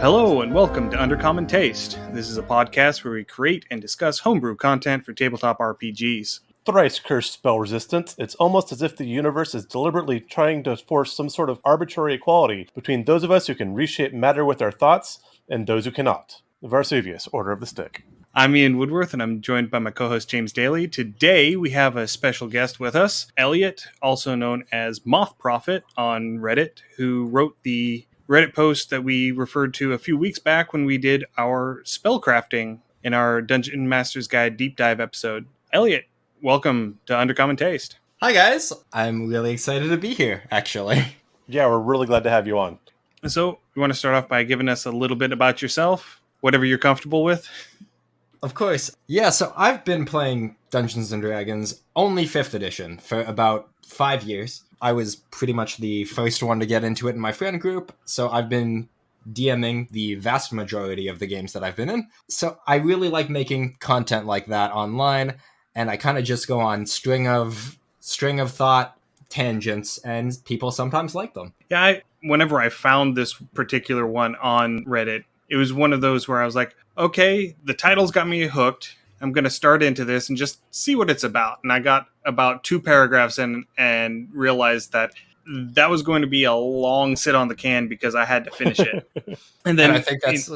Hello and welcome to Undercommon Taste. This is a podcast where we create and discuss homebrew content for tabletop RPGs. Thrice cursed spell resistance, it's almost as if the universe is deliberately trying to force some sort of arbitrary equality between those of us who can reshape matter with our thoughts and those who cannot. Varsuvius, Order of the Stick. I'm Ian Woodworth and I'm joined by my co-host James Daly. Today we have a special guest with us, Elliot, also known as MothProphet on Reddit, who wrote the Reddit post that we referred to a few weeks back when we did our spellcrafting in our Dungeon Master's Guide deep dive episode. Elliot, welcome to Undercommon Taste. Hi guys, I'm really excited to be here, actually. Yeah, we're really glad to have you on. So, you want to start off by giving us a little bit about yourself, whatever you're comfortable with? Of course. Yeah, so I've been playing Dungeons & Dragons, only 5th edition, for about 5 years. I was pretty much the first one to get into it in my friend group, so I've been DMing the vast majority of the games that I've been in. So I really like making content like that online, and I kind of just go on string of thought tangents, and people sometimes like them. Yeah, whenever I found this particular one on Reddit, it was one of those where I was like, okay, the title's got me hooked. I'm going to start into this and just see what it's about. And I got about 2 paragraphs in and realized that was going to be a long sit on the can because I had to finish it. And then I think that's...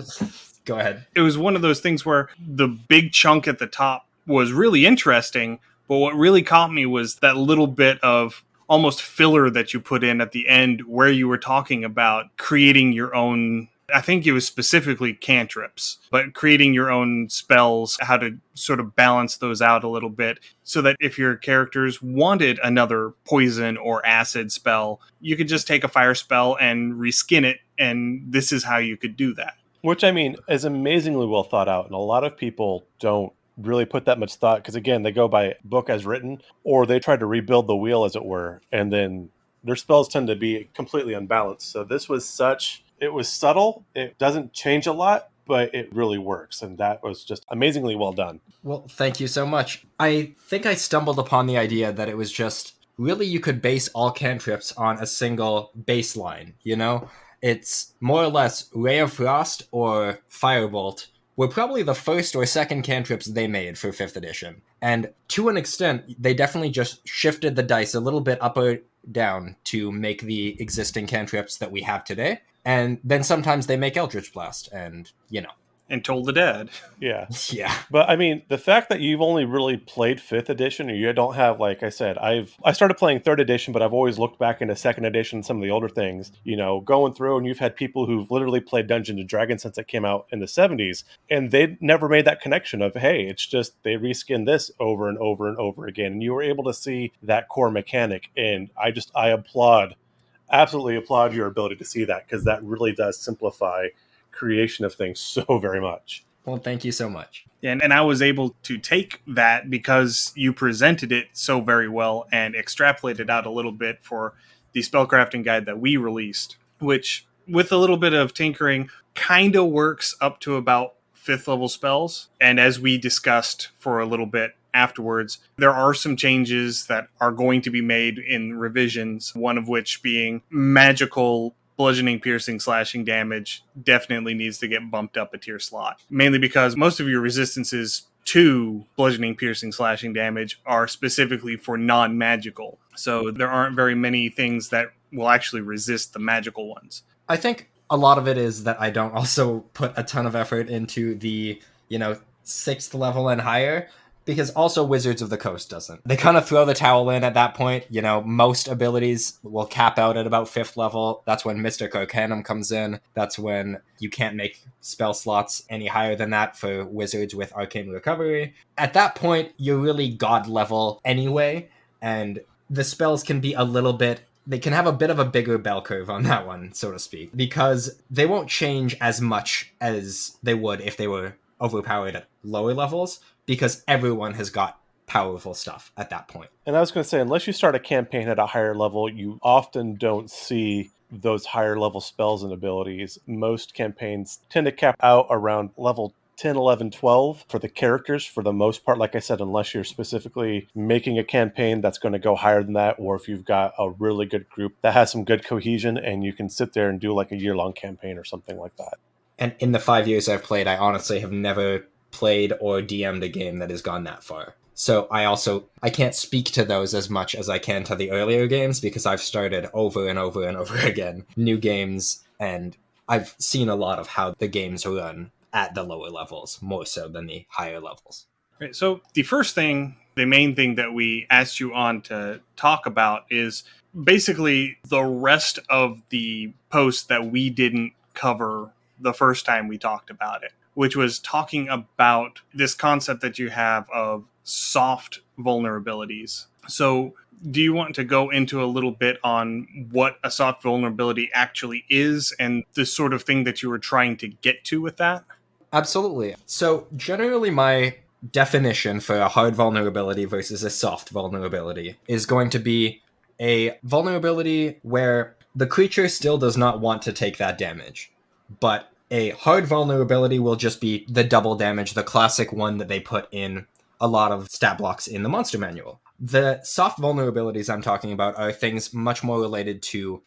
Go ahead. It was one of those things where the big chunk at the top was really interesting, but what really caught me was that little bit of almost filler that you put in at the end where you were talking about creating your own, I think it was specifically cantrips, but creating your own spells, how to sort of balance those out a little bit so that if your characters wanted another poison or acid spell, you could just take a fire spell and reskin it, and this is how you could do that. Which, I mean, is amazingly well thought out, and a lot of people don't really put that much thought, because again, they go by book as written, or they try to rebuild the wheel, as it were, and then their spells tend to be completely unbalanced. So this was it was subtle, it doesn't change a lot, but it really works, and that was just amazingly well done. Well, thank you so much. I think I stumbled upon the idea that it was just, really you could base all cantrips on a single baseline, you know? It's more or less Ray of Frost or Firebolt were probably the first or second cantrips they made for 5th edition. And to an extent, they definitely just shifted the dice a little bit up or down to make the existing cantrips that we have today. And then sometimes they make Eldritch Blast, and, you know. And Toll the Dead. Yeah. Yeah. But, I mean, the fact that you've only really played 5th edition, or you don't have, like I said, I started playing 3rd edition, but I've always looked back into 2nd edition, some of the older things, you know, going through, and you've had people who've literally played Dungeons & Dragons since it came out in the 70s, and they never made that connection of, hey, it's just they reskin this over and over and over again, and you were able to see that core mechanic, and I absolutely applaud your ability to see that, because that really does simplify creation of things so very much. Well, thank you so much. And I was able to take that because you presented it so very well and extrapolated out a little bit for the spellcrafting guide that we released, which with a little bit of tinkering kind of works up to about 5th level spells. And as we discussed for a little bit afterwards, there are some changes that are going to be made in revisions, one of which being magical bludgeoning, piercing, slashing damage definitely needs to get bumped up a tier slot. Mainly because most of your resistances to bludgeoning, piercing, slashing damage are specifically for non-magical. So there aren't very many things that will actually resist the magical ones. I think a lot of it is that I don't also put a ton of effort into the, 6th level and higher, because also Wizards of the Coast doesn't. They kind of throw the towel in at that point. Most abilities will cap out at about 5th level. That's when Mystic Arcanum comes in. That's when you can't make spell slots any higher than that for wizards with Arcane Recovery. At that point, you're really god level anyway, and the spells can be they can have a bit of a bigger bell curve on that one, so to speak, because they won't change as much as they would if they were overpowered at lower levels, because everyone has got powerful stuff at that point. And I was going to say, unless you start a campaign at a higher level, you often don't see those higher level spells and abilities. Most campaigns tend to cap out around level 10, 11, 12 for the characters for the most part. Like I said, unless you're specifically making a campaign that's going to go higher than that, or if you've got a really good group that has some good cohesion and you can sit there and do like a year-long campaign or something like that. And in the 5 years I've played, I honestly have never played or DM'd a game that has gone that far. So I can't speak to those as much as I can to the earlier games because I've started over and over and over again new games, and I've seen a lot of how the games run at the lower levels more so than the higher levels. Right, so the main thing that we asked you on to talk about is basically the rest of the post that we didn't cover the first time we talked about it, which was talking about this concept that you have of soft vulnerabilities. So, do you want to go into a little bit on what a soft vulnerability actually is and the sort of thing that you were trying to get to with that? Absolutely. So, generally, my definition for a hard vulnerability versus a soft vulnerability is going to be a vulnerability where the creature still does not want to take that damage, but a hard vulnerability will just be the double damage, the classic one that they put in a lot of stat blocks in the monster manual. The soft vulnerabilities I'm talking about are things much more related to,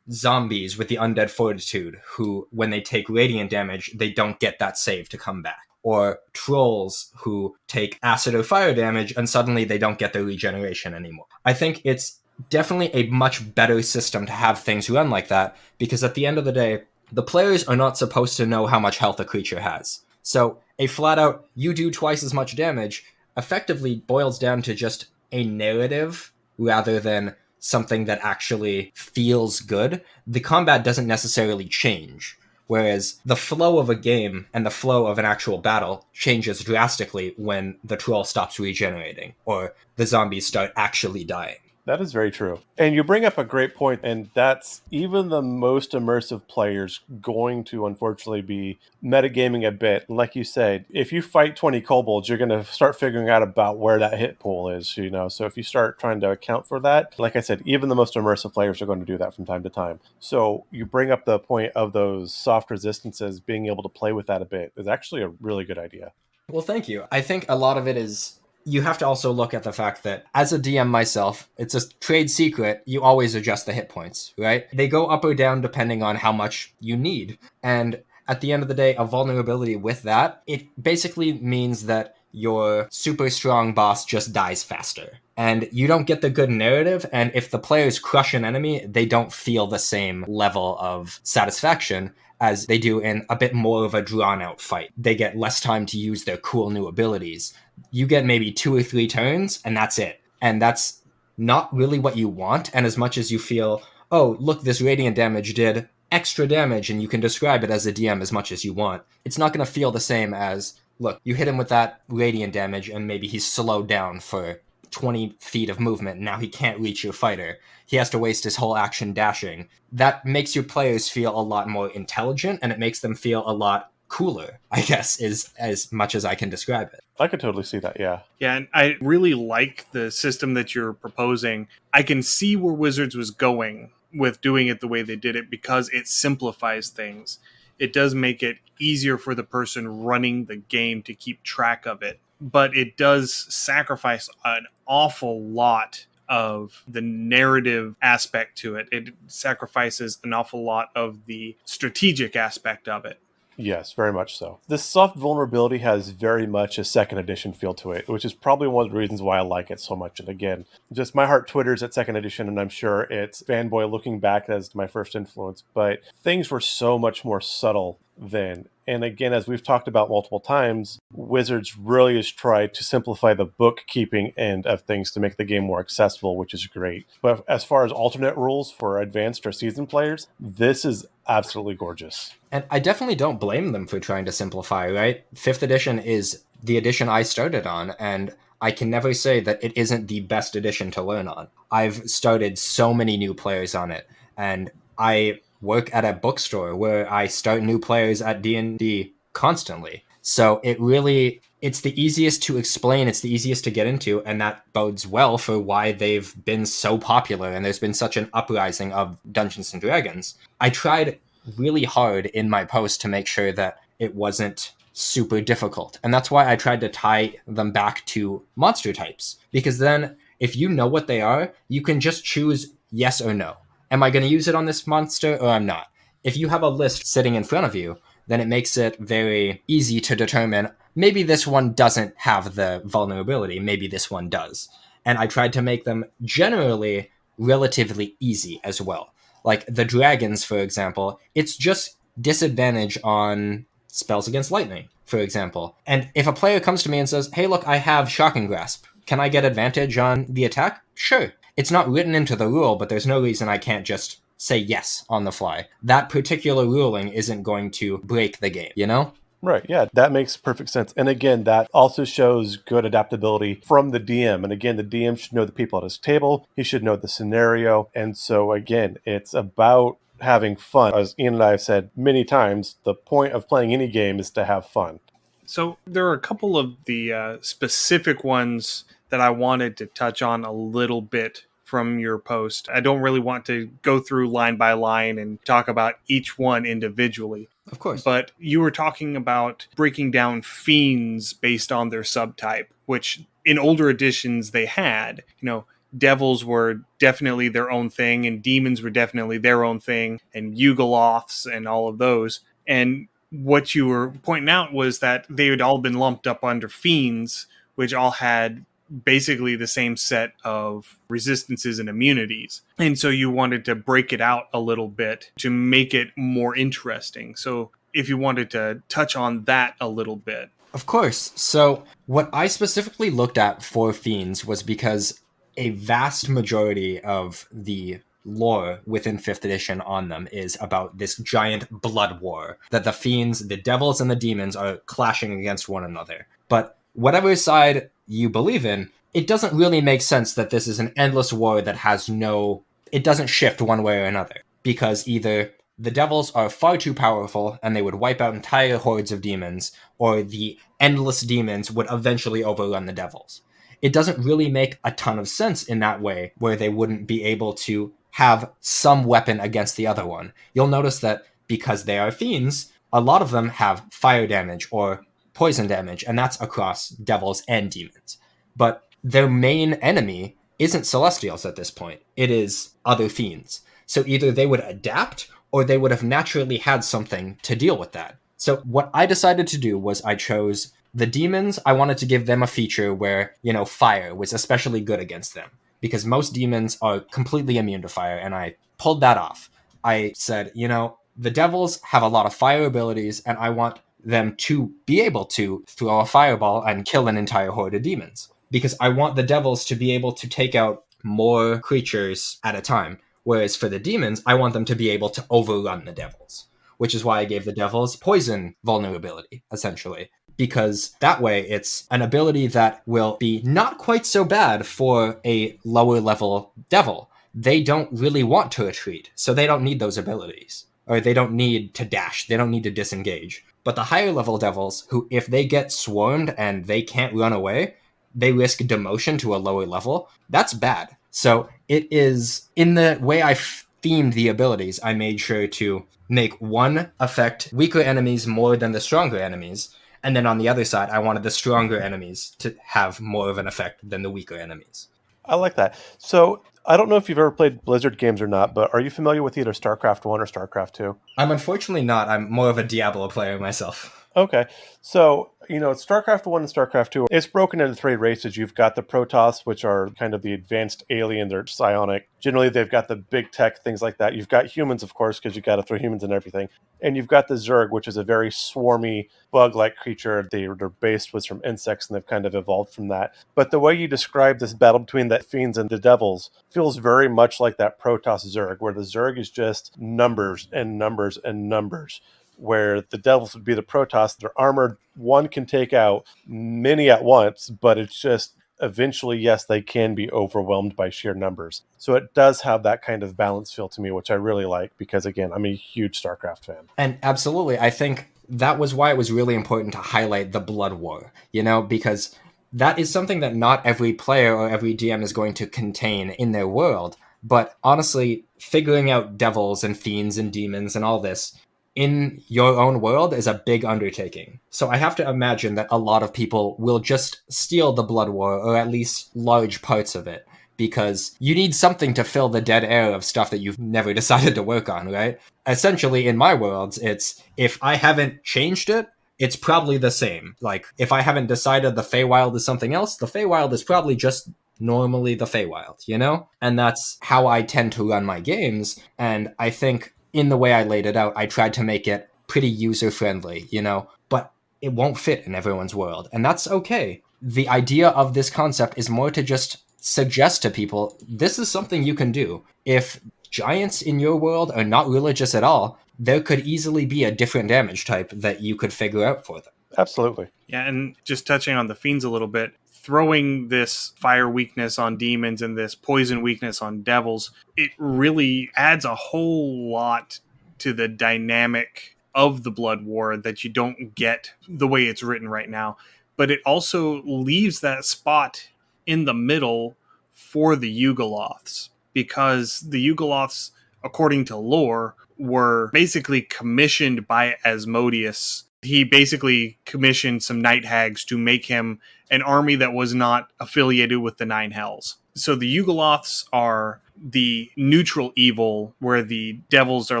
zombies with the undead fortitude who, when they take radiant damage, they don't get that save to come back. Or trolls who take acid or fire damage and suddenly they don't get their regeneration anymore. I think it's definitely a much better system to have things run like that because at the end of the day, the players are not supposed to know how much health a creature has. So a flat out, you do twice as much damage, effectively boils down to just a narrative rather than something that actually feels good. The combat doesn't necessarily change. Whereas the flow of a game and the flow of an actual battle changes drastically when the troll stops regenerating or the zombies start actually dying. That is very true. And you bring up a great point, and that's even the most immersive players going to unfortunately be metagaming a bit. Like you said, if you fight 20 kobolds, you're going to start figuring out about where that hit pool is, So if you start trying to account for that, like I said, even the most immersive players are going to do that from time to time. So you bring up the point of those soft resistances, being able to play with that a bit is actually a really good idea. Well, thank you. I think a lot of it is you have to also look at the fact that as a DM myself, it's a trade secret. You always adjust the hit points, right? They go up or down depending on how much you need. And at the end of the day, a vulnerability with that, it basically means that your super strong boss just dies faster. And you don't get the good narrative. And if the players crush an enemy, they don't feel the same level of satisfaction as they do in a bit more of a drawn out fight. They get less time to use their cool new abilities. You get maybe 2 or 3 turns, and that's it. And that's not really what you want. And as much as you feel, oh, look, this radiant damage did extra damage, and you can describe it as a DM as much as you want, it's not going to feel the same as, look, you hit him with that radiant damage, and maybe he's slowed down for 20 feet of movement. Now he can't reach your fighter. He has to waste his whole action dashing. That makes your players feel a lot more intelligent, and it makes them feel a lot cooler, I guess, is as much as I can describe it. I could totally see that, yeah. Yeah, and I really like the system that you're proposing. I can see where Wizards was going with doing it the way they did it because it simplifies things. It does make it easier for the person running the game to keep track of it, but it does sacrifice an awful lot of the narrative aspect to it. It sacrifices an awful lot of the strategic aspect of it. Yes, very much so. This soft vulnerability has very much a second edition feel to it, which is probably one of the reasons why I like it so much. And again, just my heart twitters at second edition, and I'm sure it's fanboy looking back as my first influence, but things were so much more subtle then. And again, as we've talked about multiple times, Wizards really has tried to simplify the bookkeeping end of things to make the game more accessible, which is great. But as far as alternate rules for advanced or seasoned players, this is absolutely gorgeous. And I definitely don't blame them for trying to simplify, right? 5th edition is the edition I started on, and I can never say that it isn't the best edition to learn on. I've started so many new players on it, and I work at a bookstore where I start new players at D&D constantly. So it's the easiest to explain, it's the easiest to get into, and that bodes well for why they've been so popular and there's been such an uprising of Dungeons and Dragons. I tried really hard in my post to make sure that it wasn't super difficult. And that's why I tried to tie them back to monster types. Because then, if you know what they are, you can just choose yes or no. Am I going to use it on this monster or I'm not? If you have a list sitting in front of you, then it makes it very easy to determine maybe this one doesn't have the vulnerability, maybe this one does. And I tried to make them generally relatively easy as well. Like the dragons, for example, it's just disadvantage on spells against lightning, for example. And if a player comes to me and says, hey, look, I have Shocking Grasp, can I get advantage on the attack? Sure. It's not written into the rule, but there's no reason I can't just say yes on the fly. That particular ruling isn't going to break the game, you know? Right, yeah, that makes perfect sense. And again, that also shows good adaptability from the DM. And again, the DM should know the people at his table, he should know the scenario. And so again, it's about having fun. As Ian and I have said many times, the point of playing any game is to have fun. So there are a couple of the specific ones that I wanted to touch on a little bit from your post. I don't really want to go through line by line and talk about each one individually. Of course. But you were talking about breaking down fiends based on their subtype, which in older editions they had. You know, devils were definitely their own thing, and demons were definitely their own thing, and Yugoloths and all of those. And what you were pointing out was that they had all been lumped up under fiends, which all had basically the same set of resistances and immunities. And so you wanted to break it out a little bit to make it more interesting. So if you wanted to touch on that a little bit. Of course. So what I specifically looked at for fiends was because a vast majority of the lore within 5th edition on them is about this giant blood war that the fiends, the devils, and the demons are clashing against one another. But whatever side you believe in, it doesn't really make sense that this is an endless war that has it doesn't shift one way or another, because either the devils are far too powerful and they would wipe out entire hordes of demons, or the endless demons would eventually overrun the devils. It doesn't really make a ton of sense in that way, where they wouldn't be able to have some weapon against the other one. You'll notice that because they are fiends, a lot of them have fire damage or poison damage, and that's across devils and demons. But their main enemy isn't celestials at this point. It is other fiends. So either they would adapt, or they would have naturally had something to deal with that. So what I decided to do was I chose the demons. I wanted to give them a feature where, fire was especially good against them, because most demons are completely immune to fire, and I pulled that off. I said, the devils have a lot of fire abilities, and I want them to be able to throw a fireball and kill an entire horde of demons, because I want the devils to be able to take out more creatures at a time, whereas for the demons, I want them to be able to overrun the devils, which is why I gave the devils poison vulnerability, essentially, because that way it's an ability that will be not quite so bad for a lower level devil. They don't really want to retreat, so they don't need those abilities, or they don't need to dash, they don't need to disengage. But the higher level devils, who if they get swarmed and they can't run away, they risk demotion to a lower level. That's bad. So it is, in the way I themed the abilities, I made sure to make one affect weaker enemies more than the stronger enemies. And then on the other side, I wanted the stronger enemies to have more of an effect than the weaker enemies. I like that. So I don't know if you've ever played Blizzard games or not, but are you familiar with either StarCraft 1 or StarCraft 2? I'm unfortunately not. I'm more of a Diablo player myself. Okay. So, StarCraft 1 and StarCraft 2, it's broken into 3 races. You've got the Protoss, which are kind of the advanced aliens. They're psionic. Generally, they've got the big tech, things like that. You've got humans, of course, because you've got to throw humans and everything. And you've got the Zerg, which is a very swarmy, bug-like creature. Their base was from insects, and they've kind of evolved from that. But the way you describe this battle between the fiends and the devils feels very much like that Protoss Zerg, where the Zerg is just numbers and numbers and numbers, where the devils would be the Protoss. They're armored. One can take out many at once, but it's just eventually, yes, they can be overwhelmed by sheer numbers. So it does have that kind of balance feel to me, which I really like, because again, I'm a huge StarCraft fan. And absolutely, I think that was why it was really important to highlight the Blood War, because that is something that not every player or every DM is going to contain in their world. But honestly, figuring out devils and fiends and demons and all this in your own world is a big undertaking. So I have to imagine that a lot of people will just steal the Blood War, or at least large parts of it, because you need something to fill the dead air of stuff that you've never decided to work on, right? Essentially, in my worlds, it's if I haven't changed it, it's probably the same. Like, if I haven't decided the Feywild is something else, the Feywild is probably just normally the Feywild, you know? And that's how I tend to run my games. And I think in the way I laid it out, I tried to make it pretty user-friendly, you know? But it won't fit in everyone's world. And that's okay. The idea of this concept is more to just suggest to people, this is something you can do. If giants in your world are not religious at all, there could easily be a different damage type that you could figure out for them. Absolutely. Yeah, and just touching on the fiends a little bit, throwing this fire weakness on demons and this poison weakness on devils, it really adds a whole lot to the dynamic of the Blood War that you don't get the way it's written right now. But it also leaves that spot in the middle for the Yugoloths, because the Yugoloths, according to lore, were basically commissioned by Asmodeus. He basically commissioned some night hags to make him an army that was not affiliated with the Nine Hells. So the Yugoloths are the neutral evil, where the devils are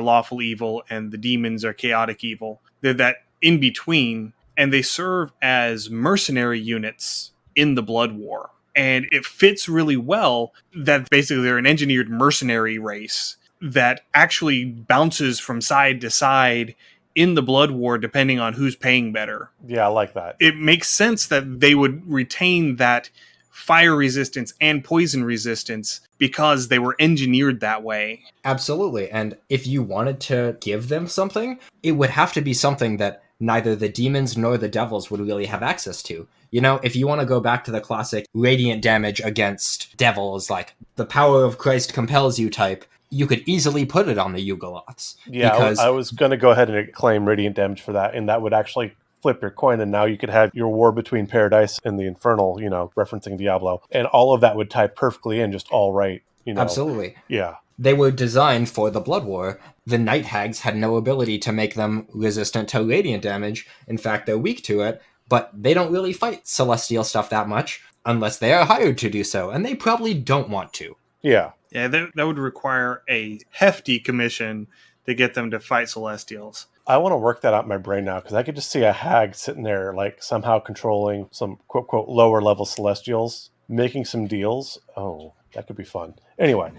lawful evil and the demons are chaotic evil. They're that in between, and they serve as mercenary units in the Blood War. And it fits really well that basically they're an engineered mercenary race that actually bounces from side to side in the Blood War depending on who's paying better. Yeah, I like that. It makes sense that they would retain that fire resistance and poison resistance because they were engineered that way. Absolutely. And if you wanted to give them something, it would have to be something that neither the demons nor the devils would really have access to. You know, if you want to go back to the classic radiant damage against devils, like the power of Christ compels you type, you could easily put it on the Yugoloths. Yeah, because I was going to go ahead and claim radiant damage for that, and that would actually flip your coin, and now you could have your war between Paradise and the Infernal, you know, referencing Diablo, and all of that would tie perfectly in, just all right, you know. Absolutely. Yeah. They were designed for the Blood War. The Night Hags had no ability to make them resistant to radiant damage. In fact, they're weak to it, but they don't really fight celestial stuff that much unless they are hired to do so, and they probably don't want to. Yeah. Yeah, that would require a hefty commission to get them to fight Celestials. I want to work that out in my brain now, because I could just see a hag sitting there, like, somehow controlling some quote-quote lower-level Celestials, making some deals. Oh, that could be fun. Anyway.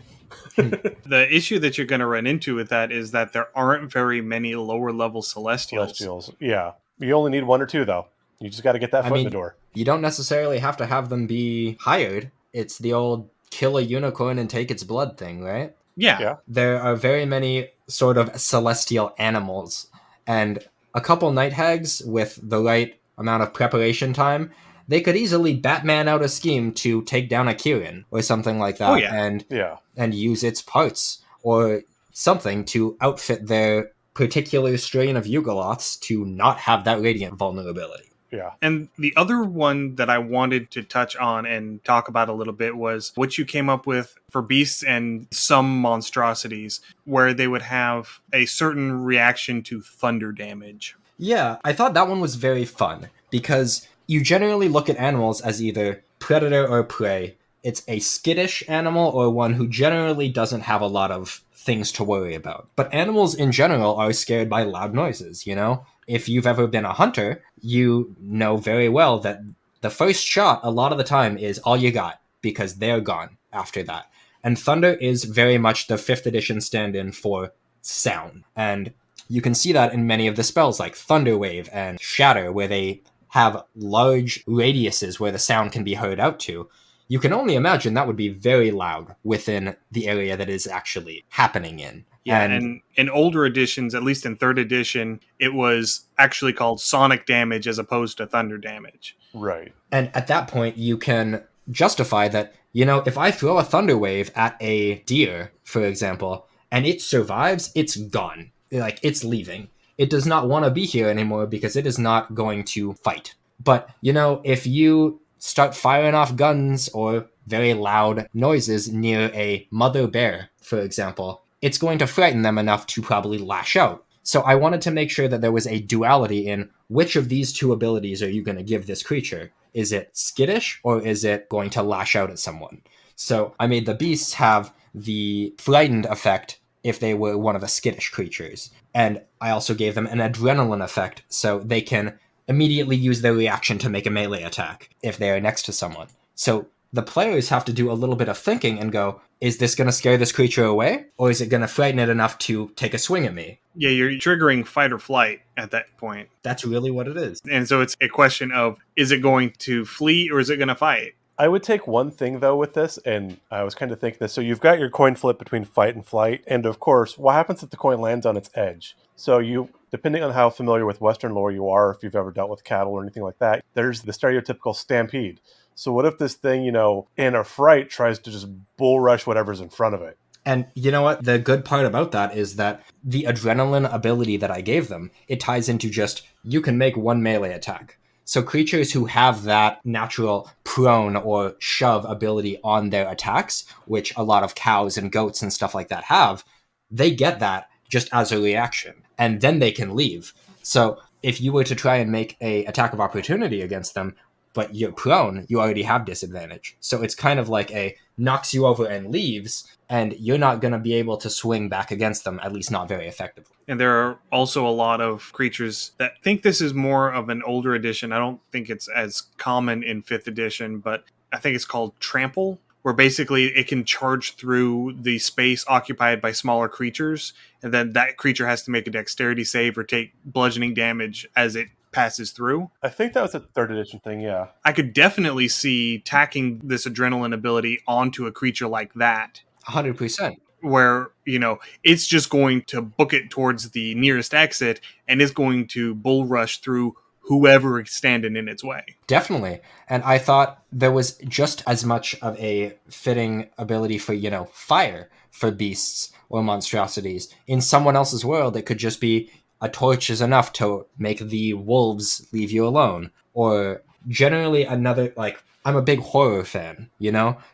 The issue that you're going to run into with that is that there aren't very many lower-level Celestials. Yeah. You only need one or two, though. You just got to get that foot in the door. You don't necessarily have to have them be hired. It's the old kill a unicorn and take its blood thing, right? Yeah. There are very many sort of celestial animals, and a couple night hags with the right amount of preparation time, they could easily Batman out a scheme to take down a Kirin or something like that, and use its parts or something to outfit their particular strain of Yugoloths to not have that radiant vulnerability. Yeah. And the other one that I wanted to touch on and talk about a little bit was what you came up with for beasts and some monstrosities, where they would have a certain reaction to thunder damage. Yeah, I thought that one was very fun, because you generally look at animals as either predator or prey. It's a skittish animal or one who generally doesn't have a lot of things to worry about. But animals in general are scared by loud noises, you know? If you've ever been a hunter, you know very well that the first shot a lot of the time is all you got, because they're gone after that. And thunder is very much the 5th edition stand-in for sound. And you can see that in many of the spells like Thunder Wave and Shatter, where they have large radiuses where the sound can be heard out to. You can only imagine that would be very loud within the area that is actually happening in. Yeah, and in older editions, at least in 3rd edition, it was actually called sonic damage as opposed to thunder damage. Right. And at that point, you can justify that, you know, if I throw a thunder wave at a deer, for example, and it survives, it's gone. Like, it's leaving. It does not want to be here anymore because it is not going to fight. But, you know, if you start firing off guns or very loud noises near a mother bear, for example, it's going to frighten them enough to probably lash out. So I wanted to make sure that there was a duality in which of these two abilities are you going to give this creature? Is it skittish or is it going to lash out at someone? So I made the beasts have the frightened effect if they were one of the skittish creatures. And I also gave them an adrenaline effect, so they can immediately use their reaction to make a melee attack if they are next to someone. So the players have to do a little bit of thinking and go, is this going to scare this creature away? Or is it going to frighten it enough to take a swing at me? Yeah, you're triggering fight or flight at that point. That's really what it is. And so it's a question of, is it going to flee or is it going to fight? I would take one thing, though, with this, and I was kind of thinking this. So you've got your coin flip between fight and flight, and of course, what happens if the coin lands on its edge? So you, depending on how familiar with Western lore you are, if you've ever dealt with cattle or anything like that, there's the stereotypical stampede. So what if this thing, in a fright tries to just bull rush whatever's in front of it? And you know what? The good part about that is that the adrenaline ability that I gave them, it ties into just, you can make one melee attack. So creatures who have that natural prone or shove ability on their attacks, which a lot of cows and goats and stuff like that have, they get that just as a reaction. And then they can leave. So if you were to try and make a attack of opportunity against them, but you're prone, you already have disadvantage. So it's kind of like a knocks you over and leaves, and you're not going to be able to swing back against them, at least not very effectively. And there are also a lot of creatures that think this is more of an older edition. I don't think it's as common in 5th edition, but I think it's called Trample, where basically it can charge through the space occupied by smaller creatures, and then that creature has to make a dexterity save or take bludgeoning damage as it passes through. I think that was a 3rd edition thing, yeah. I could definitely see tacking this adrenaline ability onto a creature like that. 100%. Where, it's just going to book it towards the nearest exit and it's going to bull rush through whoever is standing in its way. Definitely. And I thought there was just as much of a fitting ability for, fire for beasts or monstrosities. In someone else's world, it could just be a torch is enough to make the wolves leave you alone. Or generally another, I'm a big horror fan,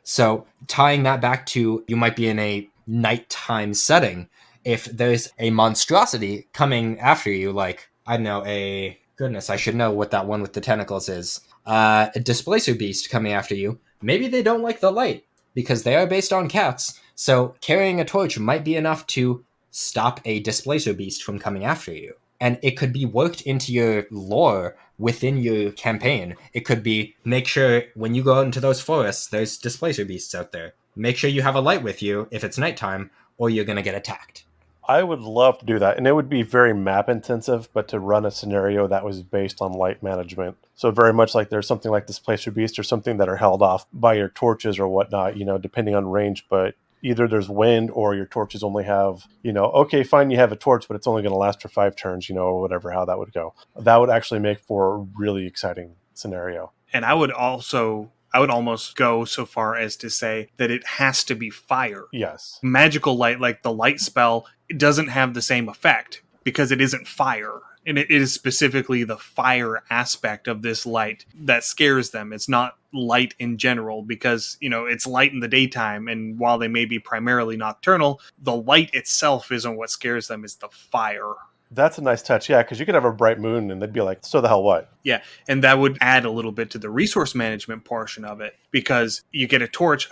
So tying that back to, you might be in a nighttime setting. If there's a monstrosity coming after you, I don't know, goodness, I should know what that one with the tentacles is. A displacer beast coming after you. Maybe they don't like the light because they are based on cats. So carrying a torch might be enough to stop a displacer beast from coming after you. And it could be worked into your lore within your campaign. It could be, make sure when you go out into those forests, there's displacer beasts out there. Make sure you have a light with you if it's nighttime, or you're going to get attacked. I would love to do that, and it would be very map intensive, but to run a scenario that was based on light management. So very much like there's something like Displacer Beast or something that are held off by your torches or whatnot, depending on range, but either there's wind or your torches only have, okay, fine, you have a torch, but it's only going to last for 5 turns, or whatever, how that would go. That would actually make for a really exciting scenario. And I would almost go so far as to say that it has to be fire. Yes. Magical light, like the light spell, it doesn't have the same effect because it isn't fire. And it is specifically the fire aspect of this light that scares them. It's not light in general because, it's light in the daytime. And while they may be primarily nocturnal, the light itself isn't what scares them, it's the fire. That's a nice touch, yeah, because you could have a bright moon and they'd be like, so the hell what? Yeah, and that would add a little bit to the resource management portion of it because you get a torch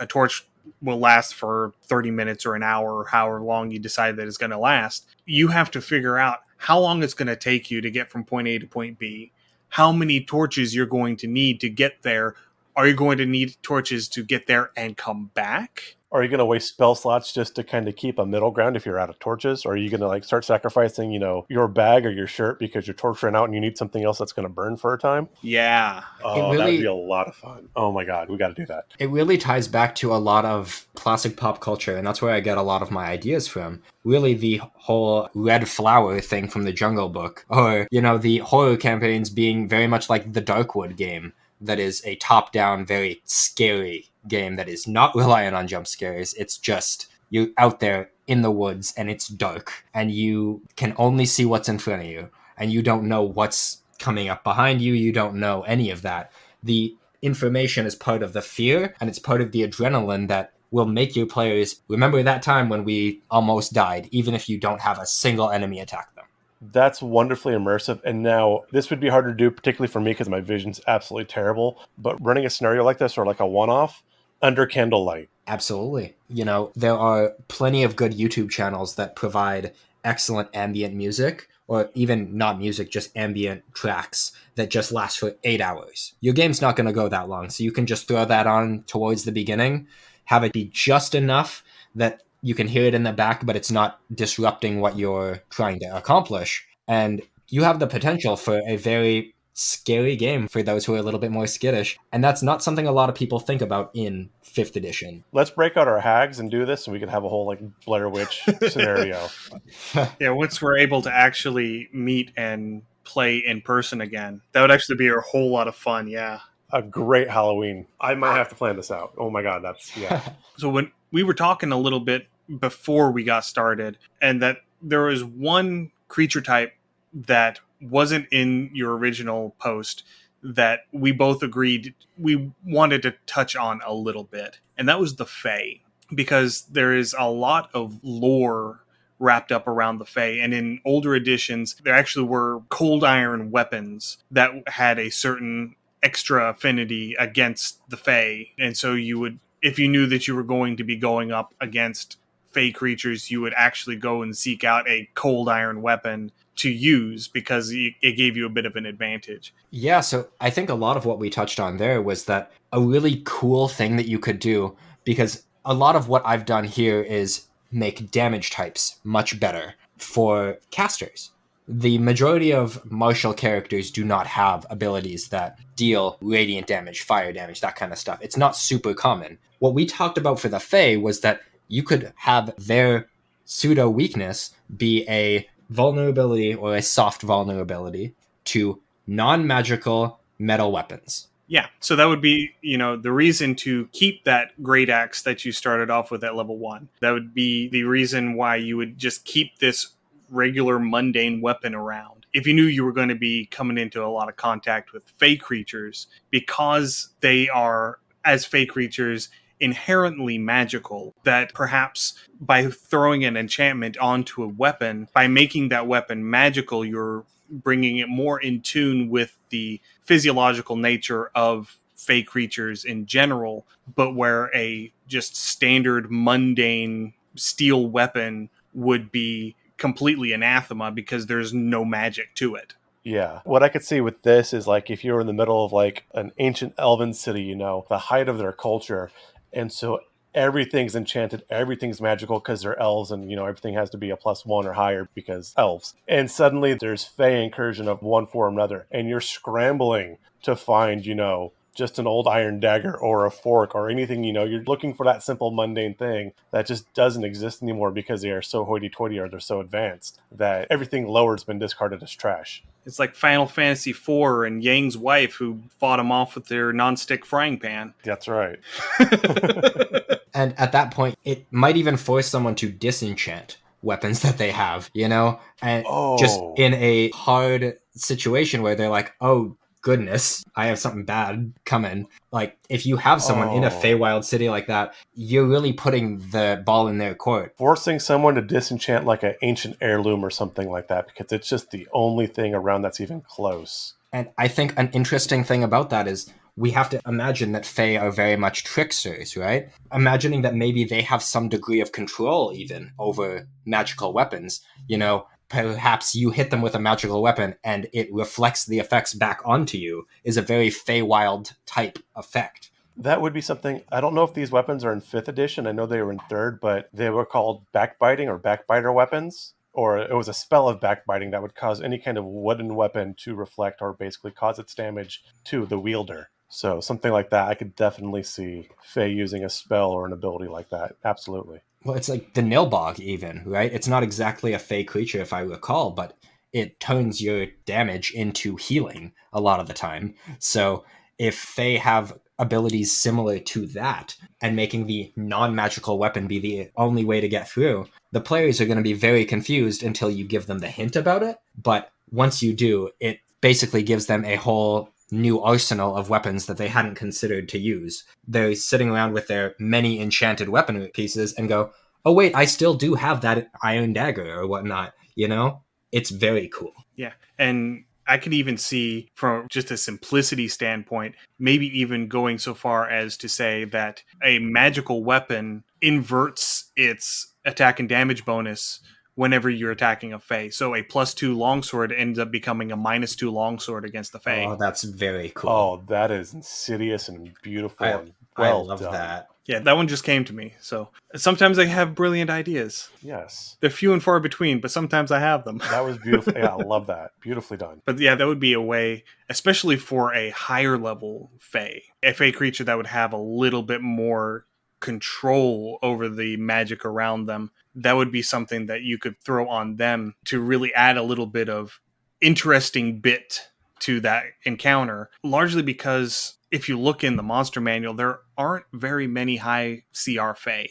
will last for 30 minutes or an hour or however long you decide that it's going to last. You have to figure out how long it's going to take you to get from point A to point B, how many torches you're going to need to get there. Are you going to need torches to get there and come back? Are you going to waste spell slots just to kind of keep a middle ground if you're out of torches? Or are you going to start sacrificing, your bag or your shirt because your torch ran out and you need something else that's going to burn for a time? Yeah. Oh, that would be a lot of fun. Oh my God, we got to do that. It really ties back to a lot of classic pop culture, and that's where I get a lot of my ideas from. Really, the whole red flower thing from the Jungle Book, or, the horror campaigns being very much like the Darkwood game. That is a top-down, very scary game that is not reliant on jump scares. It's just you're out there in the woods and it's dark and you can only see what's in front of you and you don't know what's coming up behind you. You don't know any of that. The information is part of the fear and it's part of the adrenaline that will make your players remember that time when we almost died, even if you don't have a single enemy attack them. That's wonderfully immersive. And now this would be hard to do, particularly for me because my vision's absolutely terrible. But running a scenario like this or like a one-off, Under candlelight. Absolutely. You know, there are plenty of good YouTube channels that provide excellent ambient music, or even not music, just ambient tracks that just last for 8 hours. Your game's not going to go that long, so you can just throw that on towards the beginning, have it be just enough that you can hear it in the back, but it's not disrupting what you're trying to accomplish. And you have the potential for a very scary game for those who are a little bit more skittish. And that's not something a lot of people think about in 5th edition. Let's break out our hags and do this, and we could have a whole like Blair Witch scenario. Yeah, once we're able to actually meet and play in person again, that would actually be a whole lot of fun. Yeah. A great Halloween. I might have to plan this out. Oh my god, that's So when we were talking a little bit before we got started, and that there was one creature type that wasn't in your original post that we both agreed we wanted to touch on a little bit, and that was the Fae, because there is a lot of lore wrapped up around the Fae, and in older editions there actually were cold iron weapons that had a certain extra affinity against the Fae, and so you would, if you knew that you were going to be going up against Fae creatures, you would actually go and seek out a cold iron weapon to use because it gave you a bit of an advantage. Yeah, so I think a lot of what we touched on there was that a really cool thing that you could do, because a lot of what I've done here is make damage types much better for casters. The majority of martial characters do not have abilities that deal radiant damage, fire damage, that kind of stuff. It's not super common. What we talked about for the Fae was that you could have their pseudo weakness be a vulnerability or a soft vulnerability to non-magical metal weapons. Yeah, so that would be, the reason to keep that great axe that you started off with at level 1. That would be the reason why you would just keep this regular mundane weapon around. If you knew you were going to be coming into a lot of contact with Fae creatures, because they are, as Fae creatures, inherently magical, that perhaps by throwing an enchantment onto a weapon, by making that weapon magical, you're bringing it more in tune with the physiological nature of Fae creatures in general, but where a just standard mundane steel weapon would be completely anathema because there's no magic to it. Yeah. What I could see with this is like if you're in the middle of like an ancient elven city, the height of their culture. And so everything's enchanted, everything's magical because they're elves, and everything has to be a +1 or higher because elves. And suddenly there's Fae incursion of one form or another, and you're scrambling to find, just an old iron dagger or a fork or anything, you're looking for that simple mundane thing that just doesn't exist anymore because they are so hoity-toity or they're so advanced that everything lower has been discarded as trash. It's like Final Fantasy IV and Yang's wife who fought him off with their nonstick frying pan. That's right. And at that point, it might even force someone to disenchant weapons that they have, and just in a hard situation where they're like, oh, goodness, I have something bad coming. Like, if you have someone in a Feywild city like that, you're really putting the ball in their court. Forcing someone to disenchant like an ancient heirloom or something like that, because it's just the only thing around that's even close. And I think an interesting thing about that is we have to imagine that Fae are very much tricksters, right? Imagining that maybe they have some degree of control even over magical weapons. Perhaps you hit them with a magical weapon and it reflects the effects back onto you is a very Feywild type effect. That would be something. I don't know if these weapons are in 5th edition. I know they were in 3rd, but they were called backbiting or backbiter weapons. Or it was a spell of backbiting that would cause any kind of wooden weapon to reflect or basically cause its damage to the wielder. So something like that, I could definitely see Fae using a spell or an ability like that. Absolutely. Well, it's like the Nilbog even, right? It's not exactly a Fae creature, if I recall, but it turns your damage into healing a lot of the time. So if Fae have abilities similar to that, and making the non-magical weapon be the only way to get through, the players are going to be very confused until you give them the hint about it. But once you do, it basically gives them a whole new arsenal of weapons that they hadn't considered to use. They're sitting around with their many enchanted weapon pieces and go, oh wait, I still do have that iron dagger or whatnot, It's very cool. Yeah, and I could even see from just a simplicity standpoint, maybe even going so far as to say that a magical weapon inverts its attack and damage bonus whenever you're attacking a Fae. So a +2 longsword ends up becoming a -2 longsword against the Fae. Oh, that's very cool. Oh, that is insidious and beautiful and I well love done. that. Yeah, that one just came to me. So sometimes I have brilliant ideas. Yes. They're few and far between, but sometimes I have them. That was beautiful. Yeah, I love that. Beautifully done. But yeah, that would be a way, especially for a higher level Fae, a Fae creature that would have a little bit more control over the magic around them. That would be something that you could throw on them to really add a little bit of interesting bit to that encounter, largely because if you look in the monster manual, there aren't very many high CR Fae.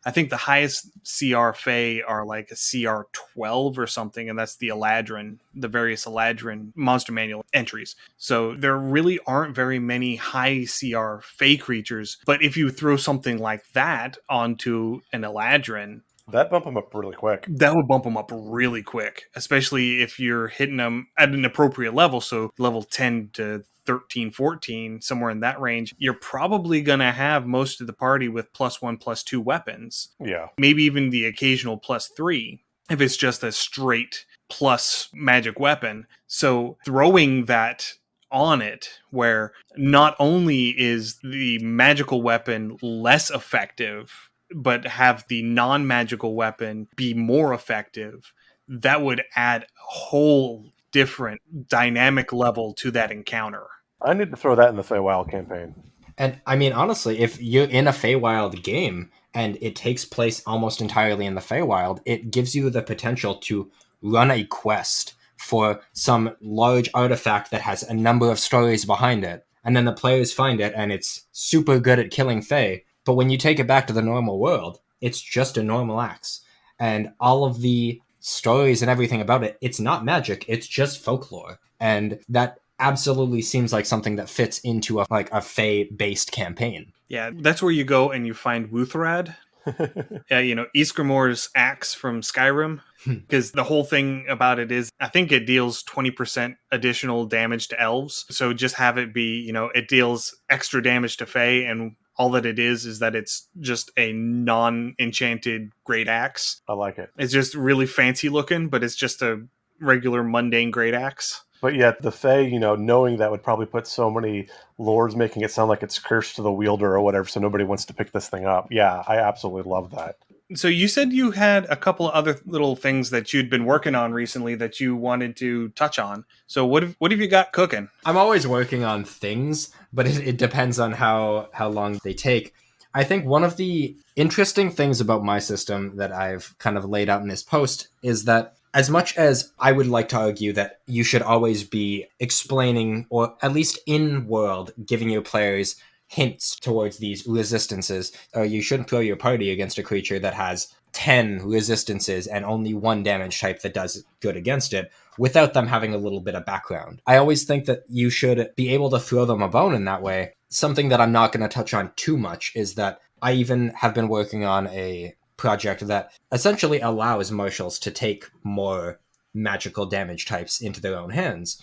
I think the highest CR Fae are like a CR 12 or something, and that's the Eladrin, the various Eladrin monster manual entries. So there really aren't very many high CR Fae creatures, but if you throw something like that onto an Eladrin, That bumped him up really quick. that would bump them up really quick, especially if you're hitting them at an appropriate level. So level 10 to 13, 14, somewhere in that range, you're probably going to have most of the party with +1, +2 weapons. Yeah. Maybe even the occasional +3 if it's just a straight plus magic weapon. So throwing that on it, where not only is the magical weapon less effective, but have the non-magical weapon be more effective, that would add a whole different dynamic level to that encounter. I need to throw that in the Feywild campaign. And I mean, honestly, if you're in a Feywild game and it takes place almost entirely in the Feywild, it gives you the potential to run a quest for some large artifact that has a number of stories behind it. And then the players find it and it's super good at killing Fey. But when you take it back to the normal world, it's just a normal axe. And all of the stories and everything about it, it's not magic, it's just folklore. And that absolutely seems like something that fits into a Fey-based campaign. Yeah, that's where you go and you find Wuthrad. Ysgramor's axe from Skyrim, because the whole thing about it is, I think it deals 20% additional damage to elves. So just have it be, it deals extra damage to Fae, and all that it is that it's just a non-enchanted great axe. I like it. It's just really fancy looking, but it's just a regular mundane great axe. But yet the Fae, knowing that would probably put so many lords, making it sound like it's cursed to the wielder or whatever, so nobody wants to pick this thing up. Yeah, I absolutely love that. So you said you had a couple of other little things that you'd been working on recently that you wanted to touch on. So what have you got cooking? I'm always working on things, but it depends on how long they take. I think one of the interesting things about my system that I've kind of laid out in this post is that as much as I would like to argue that you should always be explaining, or at least in world, giving your players hints towards these resistances, you shouldn't throw your party against a creature that has 10 resistances and only one damage type that does good against it without them having a little bit of background. I always think that you should be able to throw them a bone in that way. Something that I'm not going to touch on too much is that I even have been working on a project that essentially allows marshals to take more magical damage types into their own hands,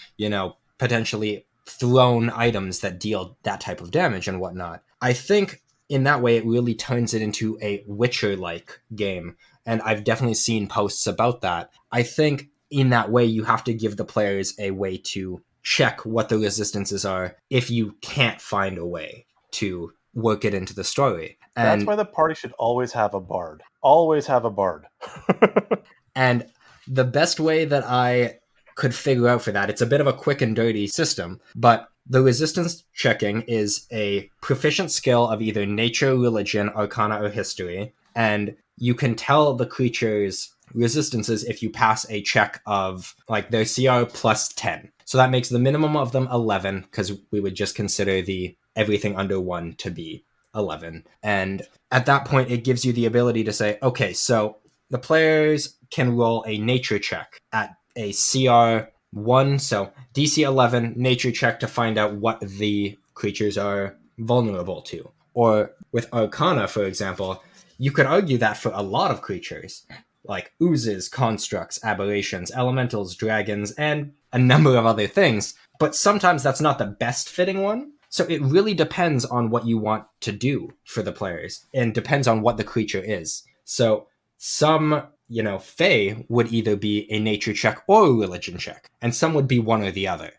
potentially thrown items that deal that type of damage and whatnot. I think in that way it really turns it into a Witcher-like game, and I've definitely seen posts about that. I think in that way you have to give the players a way to check what the resistances are if you can't find a way to work it into the story. That's why the party should always have a bard. Always have a bard. And the best way that I could figure out for that, it's a bit of a quick and dirty system, but the resistance checking is a proficient skill of either nature, religion, arcana, or history, and you can tell the creature's resistances if you pass a check of their CR plus 10. So that makes the minimum of them 11, because we would just consider the everything under 1 to be 11. And at that point, it gives you the ability to say, okay, so the players can roll a nature check at a CR 1, so DC 11 nature check to find out what the creatures are vulnerable to. Or with Arcana, for example, you could argue that for a lot of creatures, like oozes, constructs, aberrations, elementals, dragons, and a number of other things. But sometimes that's not the best fitting one. So it really depends on what you want to do for the players and depends on what the creature is. So some, Fae would either be a nature check or a religion check, and some would be one or the other.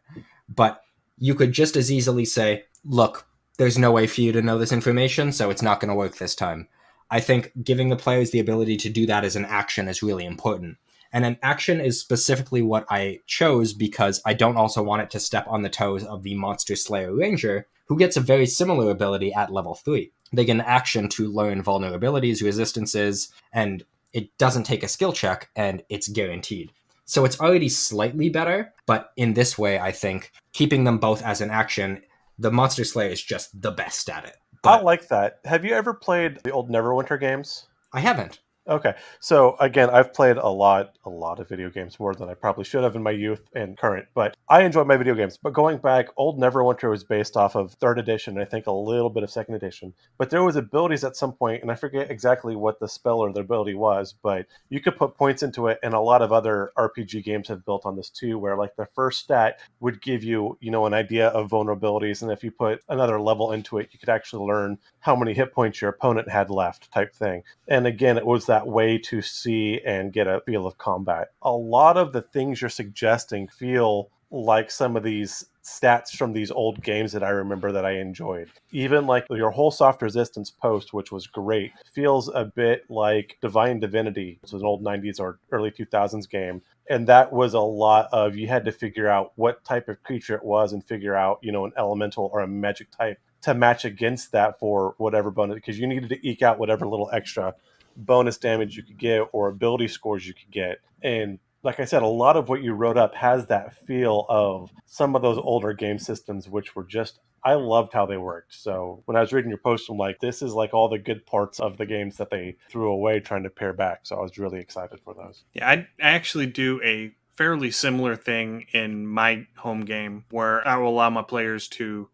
But you could just as easily say, look, there's no way for you to know this information, so it's not going to work this time. I think giving the players the ability to do that as an action is really important. And an action is specifically what I chose because I don't also want it to step on the toes of the Monster Slayer Ranger, who gets a very similar ability at level 3. They get an action to learn vulnerabilities, resistances, and it doesn't take a skill check, and it's guaranteed. So it's already slightly better, but in this way, I think keeping them both as an action, the Monster Slayer is just the best at it. I But like that. Have you ever played the old Neverwinter games? I haven't. Okay. So again, I've played a lot of video games, more than I probably should have in my youth and current, but I enjoy my video games. But going back, old Neverwinter was based off of 3rd edition, I think a little bit of 2nd edition. But there was abilities at some point, and I forget exactly what the spell or the ability was, but you could put points into it, and a lot of other RPG games have built on this too, where like the first stat would give you, an idea of vulnerabilities, and if you put another level into it, you could actually learn how many hit points your opponent had left type thing. And again, it was that way to see and get a feel of combat. A lot of the things you're suggesting feel like some of these stats from these old games that I remember that I enjoyed. Even like your whole soft resistance post, which was great, feels a bit like Divine Divinity, which was an old 90s or early 2000s game. And that was a lot of, you had to figure out what type of creature it was and figure out, an elemental or a magic type to match against that for whatever bonus, because you needed to eke out whatever little extra bonus damage you could get or ability scores you could get. And like I said, a lot of what you wrote up has that feel of some of those older game systems, which were just, I loved how they worked. So when I was reading your post, I'm like, this is like all the good parts of the games that they threw away trying to pare back. So I was really excited for those. Yeah, I actually do a fairly similar thing in my home game where I will allow my players to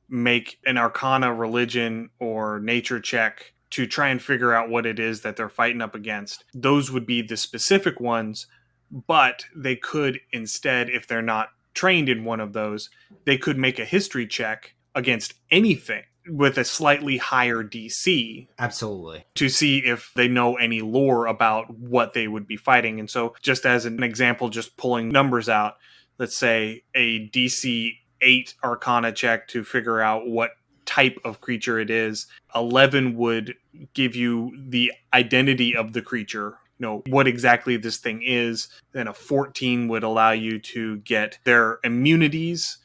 make an arcana, religion, or nature check to try and figure out what it is that they're fighting up against. Those would be the specific ones, but they could instead, if they're not trained in one of those, they could make a history check against anything with a slightly higher DC. Absolutely. To see if they know any lore about what they would be fighting. And so, just as an example, just pulling numbers out, let's say a DC 8 Arcana check to figure out what type of creature it is. 11 would give you the identity of the creature, what exactly this thing is. Then a 14 would allow you to get their immunities.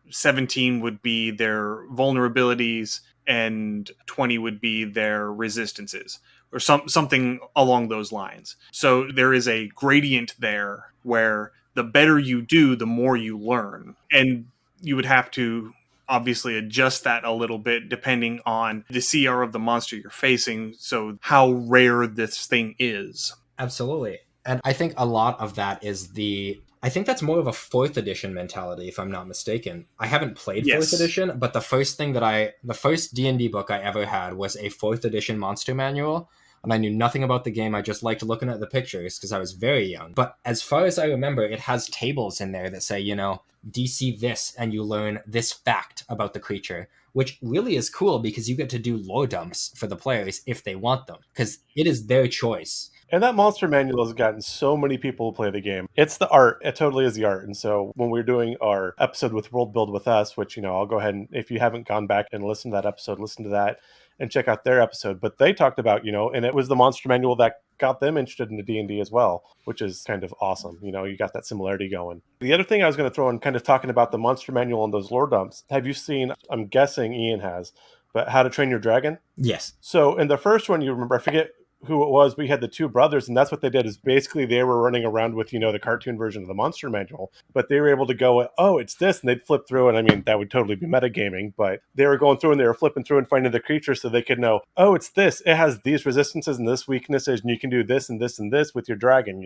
17 would be their vulnerabilities, and 20 would be their resistances, or something along those lines. So there is a gradient there where the better you do, the more you learn. And you would have to obviously adjust that a little bit depending on the CR of the monster you're facing, so how rare this thing is. Absolutely. And I think a lot of that is I think that's more of a 4th edition mentality, if I'm not mistaken. I haven't played Yes. 4th edition, but the first D&D book I ever had was a 4th edition monster manual, and I knew nothing about the game. I just liked looking at the pictures because I was very young. But as far as I remember, it has tables in there that say, DC this, and you learn this fact about the creature, which really is cool because you get to do lore dumps for the players if they want them, because it is their choice. And that monster manual has gotten so many people to play the game. It's the art. It totally is the art. And so when we're doing our episode with World Build with Us, which, I'll go ahead and, if you haven't gone back and listened to that episode, listen to that and check out their episode. But they talked about, and it was the monster manual that got them interested in the D&D as well, which is kind of awesome. You got that similarity going. The other thing I was going to throw in, kind of talking about the monster manual and those lore dumps. Have you seen, I'm guessing Ian has, but How to Train Your Dragon? Yes. So in the first one, you remember, I forget who it was, but you had the two brothers, and that's what they did, is basically they were running around with, the cartoon version of the monster manual, but they were able to go, oh, it's this, and they'd flip through, and I mean, that would totally be metagaming, but they were going through and they were flipping through and finding the creature so they could know, oh, it's this, it has these resistances and this weaknesses, and you can do this and this and this with your dragon,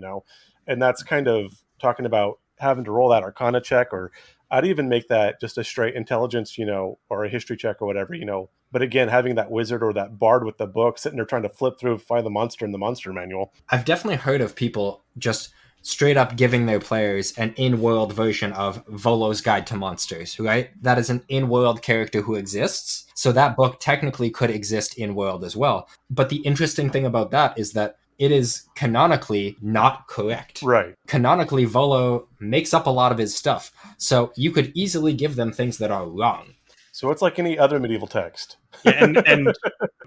and that's kind of talking about having to roll that Arcana check or I'd even make that just a straight intelligence, or a history check or whatever, But again, having that wizard or that bard with the book sitting there trying to flip through, find the monster in the monster manual. I've definitely heard of people just straight up giving their players an in-world version of Volo's Guide to Monsters, right? That is an in-world character who exists. So that book technically could exist in-world as well. But the interesting thing about that is that it is canonically not correct. Right. Canonically, Volo makes up a lot of his stuff. So you could easily give them things that are wrong. So it's like any other medieval text. Yeah,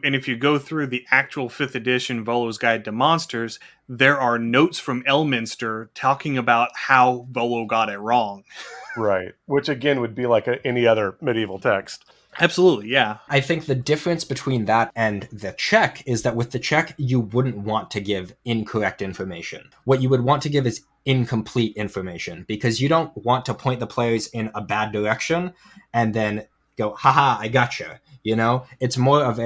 and if you go through the actual 5th edition Volo's Guide to Monsters, there are notes from Elminster talking about how Volo got it wrong. Right. Which again would be like any other medieval text. Absolutely, yeah. I think the difference between that and the check is that with the check, you wouldn't want to give incorrect information. What you would want to give is incomplete information, because you don't want to point the players in a bad direction and then go, haha, I gotcha. It's more of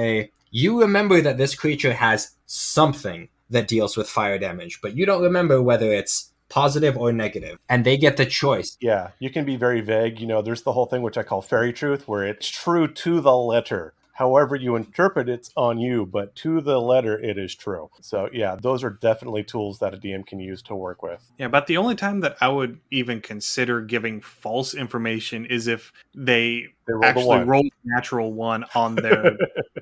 you remember that this creature has something that deals with fire damage, but you don't remember whether it's positive or negative, and they get the choice. Yeah, you can be very vague. There's the whole thing which I call fairy truth, where it's true to the letter. However you interpret it's on you, but to the letter it is true. So yeah, those are definitely tools that a DM can use to work with. Yeah, but the only time that I would even consider giving false information is if they actually roll a natural 1 on their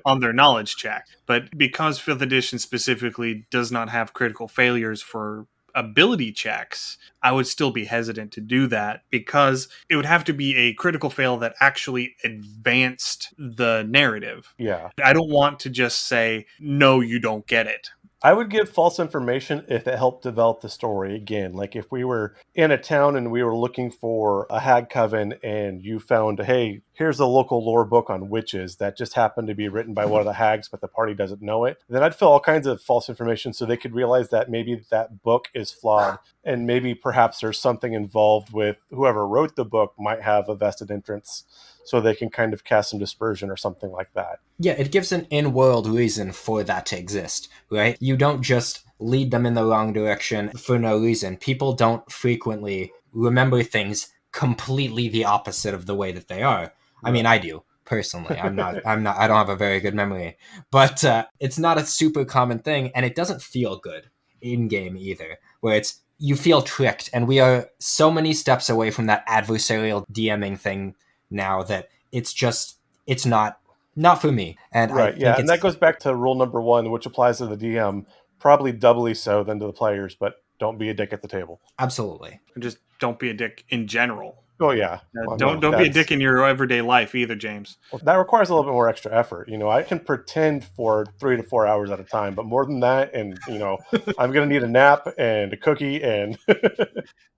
on their knowledge check. But because 5th edition specifically does not have critical failures for ability checks, I would still be hesitant to do that, because it would have to be a critical fail that actually advanced the narrative. Yeah. I don't want to just say, no, you don't get it. I would give false information if it helped develop the story. Again, like if we were in a town and we were looking for a hag coven and you found, hey, here's a local lore book on witches that just happened to be written by one of the hags, but the party doesn't know it, then I'd fill all kinds of false information so they could realize that maybe that book is flawed, and maybe perhaps there's something involved with whoever wrote the book might have a vested interest, so they can kind of cast some dispersion or something like that. Yeah, it gives an in-world reason for that to exist, right? You don't just lead them in the wrong direction for no reason. People don't frequently remember things completely the opposite of the way that they are. I mean, I do, personally. I don't have a very good memory. But it's not a super common thing, and it doesn't feel good in-game either, where you feel tricked, and we are so many steps away from that adversarial DMing thing now that it's not for me. And right, yeah, and that goes back to rule number 1, which applies to the DM, probably doubly so than to the players, but don't be a dick at the table. Absolutely. And just don't be a dick in general. Oh, yeah. Don't be a dick in your everyday life either, James. Well, that requires a little bit more extra effort. I can pretend for 3 to 4 hours at a time, but more than that, and, I'm going to need a nap and a cookie and...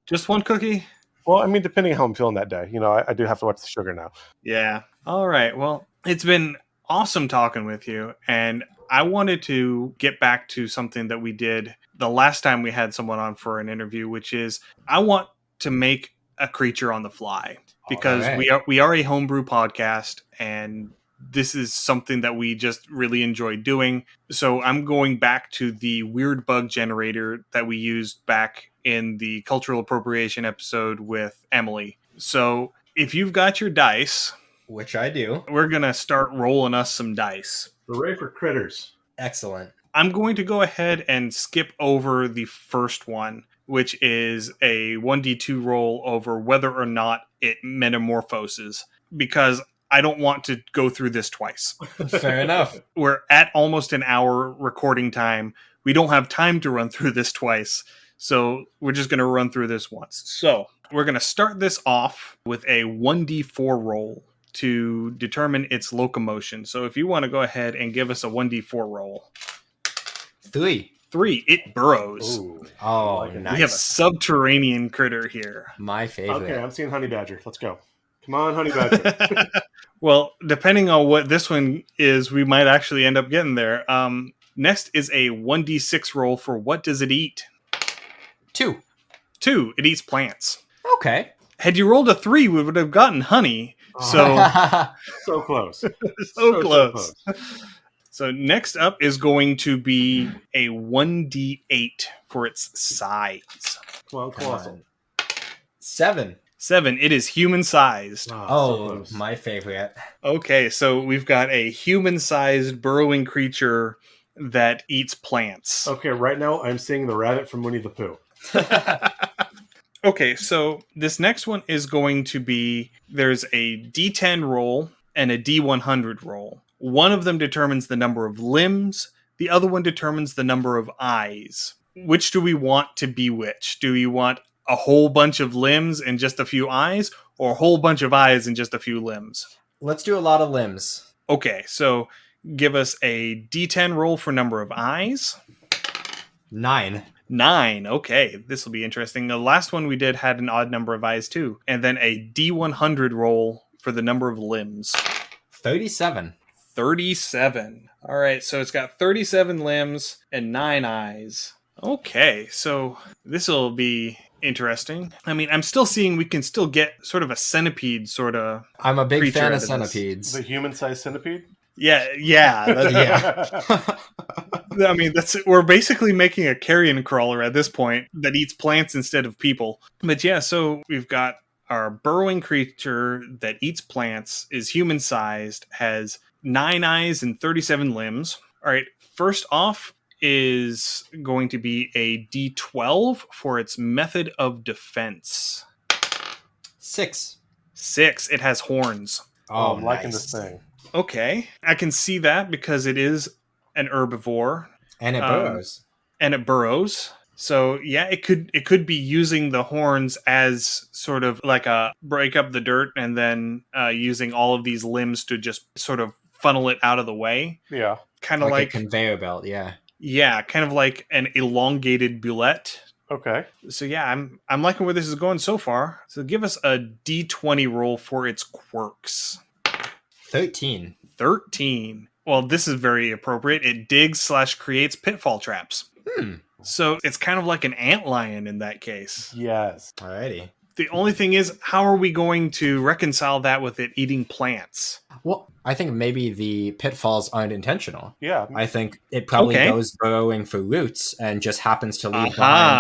Just one cookie? Well, I mean, depending on how I'm feeling that day. I do have to watch the sugar now. Yeah. All right. Well, it's been awesome talking with you. And I wanted to get back to something that we did the last time we had someone on for an interview, which is I want to make a creature on the fly, because we are a homebrew podcast, and this is something that we just really enjoy doing. So I'm going back to the weird bug generator that we used back in the cultural appropriation episode with Emily. So if you've got your dice, which I do, we're going to start rolling us some dice. Hooray for critters. Excellent. I'm going to go ahead and skip over the first one, which is a 1d2 roll over whether or not it metamorphoses, because I don't want to go through this twice. Fair enough. We're at almost an hour recording time. We don't have time to run through this twice, so we're just going to run through this once. So we're going to start this off with a 1d4 roll to determine its locomotion. So if you want to go ahead and give us a 1d4 roll. 3. It burrows. Ooh. Oh, like nice. We have a subterranean critter here. My favorite. Okay, I'm seeing honey badger. Let's go. Come on, honey badger. Well, depending on what this one is, we might actually end up getting there. Next is a 1d6 roll for what does it eat? 2. 2. It eats plants. Okay. Had you rolled a 3, we would have gotten honey. So so close. so close. So next up is going to be a 1d8 for its size. Well, colossal. 7. 7. It is human-sized. So Oh, close. my favorite. Okay, so we've got a human-sized burrowing creature that eats plants. Okay, right now I'm seeing the rabbit from Winnie the Pooh. Okay, so this next one is going to be, there's a D10 roll and a D100 roll. One of them determines the number of limbs, the other one determines the number of eyes. Which do we want to be which? Do we want a whole bunch of limbs and just a few eyes, or a whole bunch of eyes and just a few limbs? Let's do a lot of limbs. Okay, so give us a D10 roll for number of eyes. 9. 9. Okay, this will be interesting. The last one we did had an odd number of eyes too. And then a D100 roll for the number of limbs. 37. 37. All right, so it's got 37 limbs and 9 eyes. Okay, so this will be interesting. I mean, I'm still seeing we can still get sort of a centipede sort of. I'm a big Creature fan out of of this. centipedes. The human-sized centipede? Yeah. Yeah. I mean, we're basically making a carrion crawler at this point that eats plants instead of people. But yeah, so we've got our burrowing creature that eats plants, is human-sized, has 9 eyes and 37 limbs. All right, first off is going to be a D12 for its method of defense. 6. 6. It has horns. Oh, I'm liking nice. this thing. Okay, I can see that because it is an herbivore. And it burrows. And it burrows. So yeah, it could be using the horns as sort of like a break up the dirt, and then using all of these limbs to just sort of funnel it out of the way. Yeah. Kind of like like a conveyor belt, yeah. yeah, kind of like an elongated bulette. Okay. So yeah, I'm liking where this is going so far. So give us a D20 roll for its quirks. 13. 13. Well, this is very appropriate. It digs/creates pitfall traps. So it's kind of like an antlion in that case. Yes. Alrighty. The only thing is, how are we going to reconcile that with it eating plants? Well, I think maybe the pitfalls aren't intentional. Yeah. I think it probably Okay. goes burrowing for roots and just happens to leave Aha,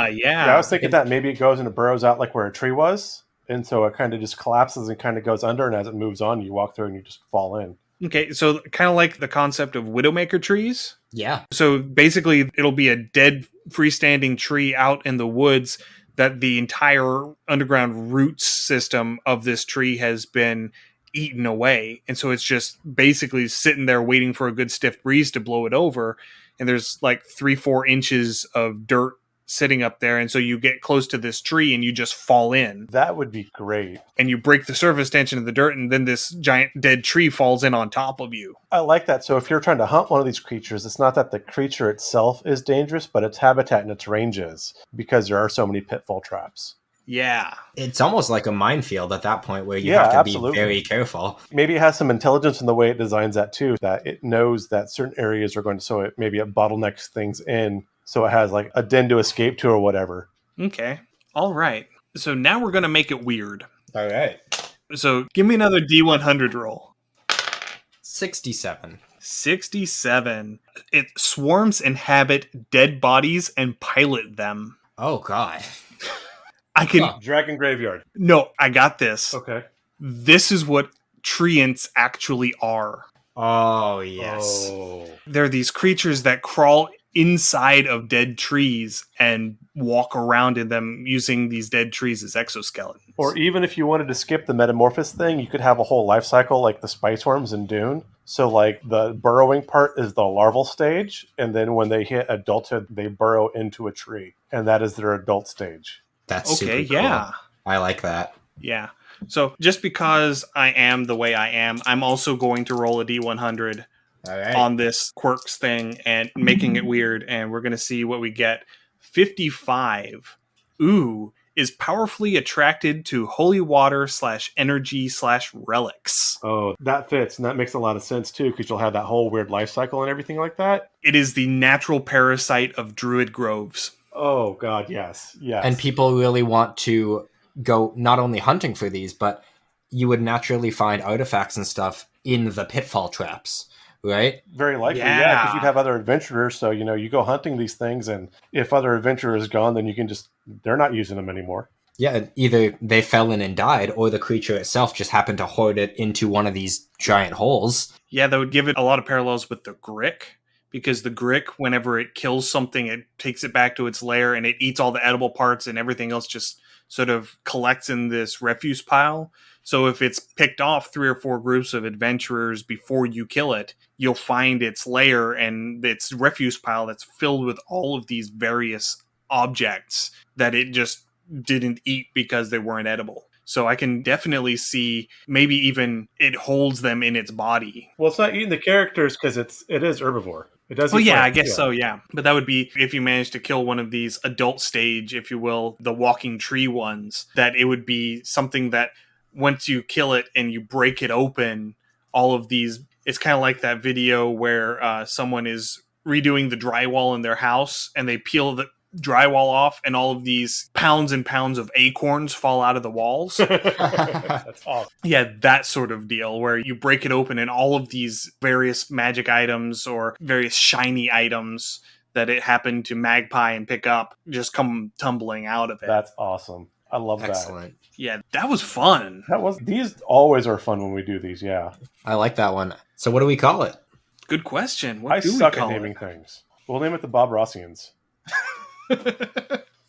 behind. yeah. Yeah, I was thinking that maybe it goes and it burrows out like where a tree was. And so it kind of just collapses and kind of goes under. And as it moves on, you walk through and you just fall in. Okay, so kind of like the concept of widowmaker trees. Yeah. So basically, it'll be a dead freestanding tree out in the woods that the entire underground roots system of this tree has been eaten away. And so it's just basically sitting there waiting for a good stiff breeze to blow it over. And there's like 3-4 inches of dirt sitting up there. And so you get close to this tree and you just fall in. That would be great. And you break the surface tension of the dirt, and then this giant dead tree falls in on top of you. I like that. So if you're trying to hunt one of these creatures, it's not that the creature itself is dangerous, but its habitat and its ranges, because there are so many pitfall traps. Yeah. It's almost like a minefield at that point where you Yeah, have to absolutely. be very careful. Maybe it has some intelligence in the way it designs that too, that it knows that certain areas are going to, so it maybe it bottlenecks things in, so it has like a den to escape to or whatever. Okay. All right. So now we're going to make it weird. All right. So give me another D100 roll. 67. 67. It swarms inhabit dead bodies and pilot them. Oh, God. I can... Huh. Dragon Graveyard. No, I got this. Okay. This is what treants actually are. Oh, yes. Oh. They're these creatures that crawl inside of dead trees and walk around in them using these dead trees as exoskeletons. Or even if you wanted to skip the metamorphosis thing, you could have a whole life cycle like the spice worms in Dune. So like the burrowing part is the larval stage, and then when they hit adulthood, they burrow into a tree. And that is their adult stage. That's Okay, super cool. yeah. I like that. Yeah. So just because I am the way I am, I'm also going to roll a D100 All right. on this quirks thing and making it weird, and we're going to see what we get. 55. Ooh, is powerfully attracted to holy water /energy/relics. Oh, that fits, and that makes a lot of sense too, because you'll have that whole weird life cycle and everything like that. It is the natural parasite of druid groves. Oh God, yes, yes. And people really want to go not only hunting for these, but you would naturally find artifacts and stuff in the pitfall traps, right? Very likely, Yeah. yeah, because you'd have other adventurers. So you go hunting these things, and if other adventurers gone, then you can just—they're not using them anymore. Yeah, either they fell in and died, or the creature itself just happened to hoard it into one of these giant holes. Yeah, that would give it a lot of parallels with the Grick, because the Grick, whenever it kills something, it takes it back to its lair and it eats all the edible parts, and everything else just sort of collects in this refuse pile. So if it's picked off 3 or 4 groups of adventurers before you kill it, you'll find its lair and its refuse pile that's filled with all of these various objects that it just didn't eat because they weren't edible. So I can definitely see maybe even it holds them in its body. Well, it's not eating the characters because it is herbivore. It does. Oh eat yeah, I plants, guess so, yeah. But that would be if you managed to kill one of these adult stage, if you will, the walking tree ones, that it would be something that once you kill it and you break it open, all of these, it's kind of like that video where someone is redoing the drywall in their house and they peel the drywall off and all of these pounds and pounds of acorns fall out of the walls. That's awesome. Yeah, that sort of deal where you break it open and all of these various magic items or various shiny items that it happened to magpie and pick up just come tumbling out of it. That's awesome. I love Excellent. Yeah, that was fun. These always are fun when we do these, yeah. I like that one. So what do we call it? Good question. I suck at naming things. We'll name it the Bob Rossians.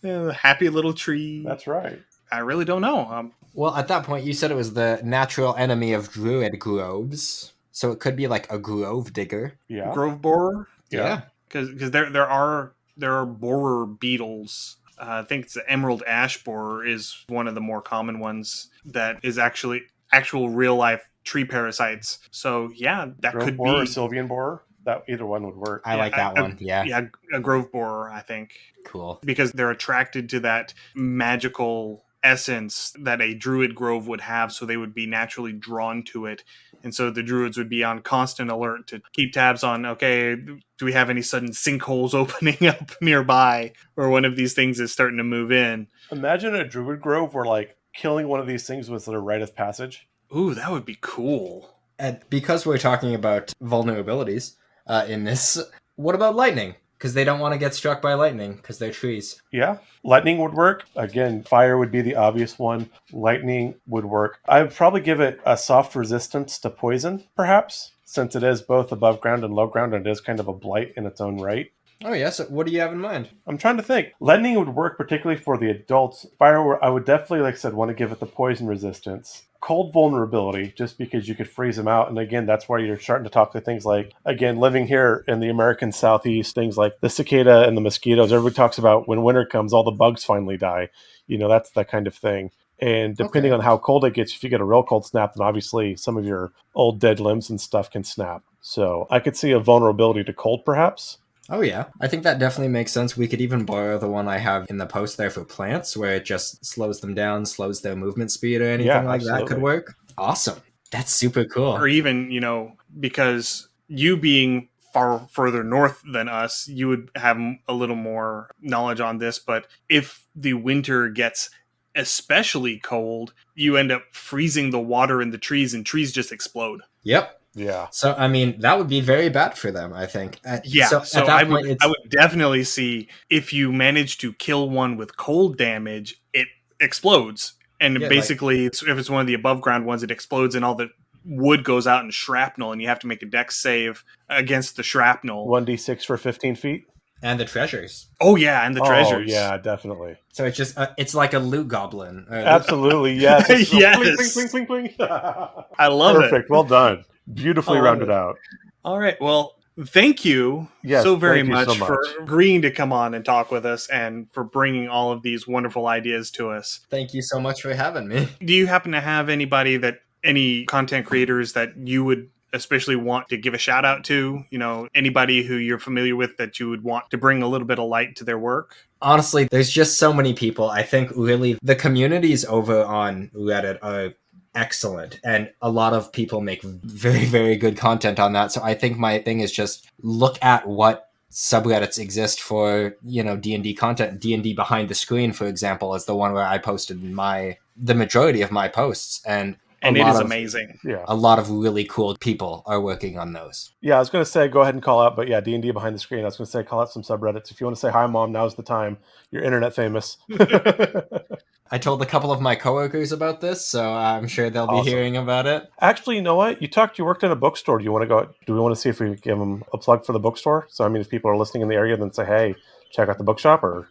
Yeah, happy little tree. That's right. I really don't know. Well, at that point, you said it was the natural enemy of druid groves. So it could be like a grove digger. Yeah. Grove borer. Yeah. Because there are borer beetles. I think it's the emerald ash borer is one of the more common ones that is actually actual real life tree parasites. So yeah, that Grove could borer be or Sylvian borer. That either one would work. I like that one. Yeah. Yeah, a grove borer, I think. Cool. Because they're attracted to that magical essence that a druid grove would have, so they would be naturally drawn to it. And so the druids would be on constant alert to keep tabs on, okay, do we have any sudden sinkholes opening up nearby, or one of these things is starting to move in. Imagine a druid grove where like killing one of these things was their rite of passage. Ooh, that would be cool. And because we're talking about vulnerabilities in this, what about lightning? Because they don't want to get struck by lightning because they're trees. Yeah. Lightning would work. Again, fire would be the obvious one. Lightning would work. I would probably give it a soft resistance to poison, perhaps, since it is both above ground and low ground, and it is kind of a blight in its own right. Oh, yeah. So what do you have in mind? I'm trying to think. Lightning would work particularly for the adults. Fire, I would definitely, like I said, want to give it the poison resistance. Cold vulnerability, just because you could freeze them out. And again, that's where you're starting to talk to things like, again, living here in the American Southeast, things like the cicada and the mosquitoes. Everybody talks about when winter comes, all the bugs finally die. You know, that's that kind of thing. And depending on how cold it gets, if you get a real cold snap, then obviously some of your old dead limbs and stuff can snap. So I could see a vulnerability to cold, perhaps. Oh, yeah. I think that definitely makes sense. We could even borrow the one I have in the post there for plants, where it just slows them down, slows their movement speed or anything like that could work. Awesome. That's super cool. Or even, you know, because you being far further north than us, you would have a little more knowledge on this. But if the winter gets especially cold, you end up freezing the water in the trees and trees just explode. Yep. Yeah. So, I mean, that would be very bad for them, I think. Yeah. So at that point, I would definitely see if you manage to kill one with cold damage, it explodes. And basically, if it's one of the above ground ones, it explodes and all the wood goes out in shrapnel and you have to make a dex save against the shrapnel. 1d6 for 15 feet. And the treasures. Oh, yeah. And the treasures. Yeah, definitely. So it's just, it's like a loot goblin. Absolutely. Yes. Yes. Pling, pling, pling, pling. I love it. Perfect. Well done. Beautifully rounded out. All right. Well, thank you so very much for agreeing to come on and talk with us and for bringing all of these wonderful ideas to us. Thank you so much for having me. Do you happen to have any content creators that you would especially want to give a shout out to? You know, anybody who you're familiar with that you would want to bring a little bit of light to their work? Honestly, there's just so many people. I think really the communities over on Reddit are excellent, and a lot of people make very, very good content on that. So I think my thing is just look at what subreddits exist for, you know, D&D content. D&D Behind the Screen, for example, is the one where I posted the majority of my posts, and it is amazing. Yeah, a lot of really cool people are working on those. Yeah, I was going to say go ahead and call out, but yeah, D&D Behind the Screen. I was going to say call out some subreddits. If you want to say hi, Mom, now's the time. You're internet famous. I told a couple of my coworkers about this, so I'm sure they'll be Awesome. hearing about it. Actually, you know what? You worked in a bookstore. Do we want to see if we give them a plug for the bookstore? So, I mean, if people are listening in the area, then say, hey, check out the bookshop, or...